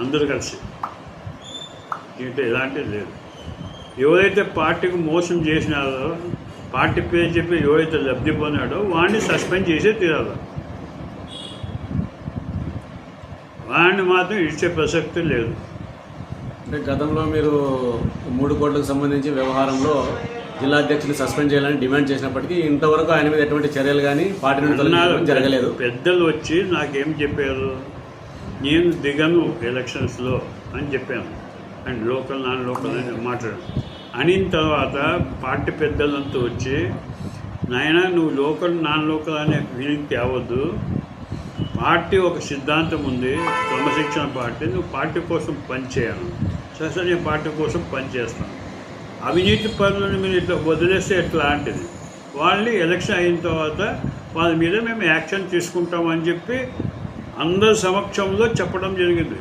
అందరూ కలిసి. దీంట్లో ఎలాంటిది లేదు. ఎవరైతే పార్టీకి మోసం చేసినారో, పార్టీ పేరు చెప్పి ఎవరైతే లబ్ధి పొందాడో వాడిని సస్పెండ్ చేసే తీరాలి. వాడిని మాత్రం ఇచ్చే ప్రసక్తి లేదు. అంటే గతంలో మీరు 3 కోట్లకు సంబంధించి వ్యవహారంలో జిల్లా అధ్యక్షులు సస్పెండ్ చేయాలని డిమాండ్ చేసినప్పటికీ ఇంతవరకు ఆయన మీద ఎటువంటి చర్యలు కానీ పార్టీ నుండి జరగలేదు. పెద్దలు వచ్చి నాకేం చెప్పారు, నేను దిగను ఎలక్షన్స్లో అని చెప్పాను. అండ్ లోకల్ నాన్ లోకల్ అని మాట్లాడాను. అనిన తర్వాత పార్టీ పెద్దలంతా వచ్చి, నాయన నువ్వు లోకల్ నాన్ లోకల్ అనే ఫీలింగ్ తేవద్దు, పార్టీ ఒక సిద్ధాంతం ఉంది, క్రమశిక్షణ పార్టీ, నువ్వు పార్టీ కోసం పనిచేయాలి. సరే నేను పార్టీ కోసం పనిచేస్తాను. అవినీతి పనులను మీరు ఇట్లా వదిలేస్తే ఎట్లాంటిది, వాళ్ళని ఎలక్షన్ అయిన తర్వాత వాళ్ళ మీద మేము యాక్షన్ తీసుకుంటామని చెప్పి అందరి సమక్షంలో చెప్పడం జరిగింది.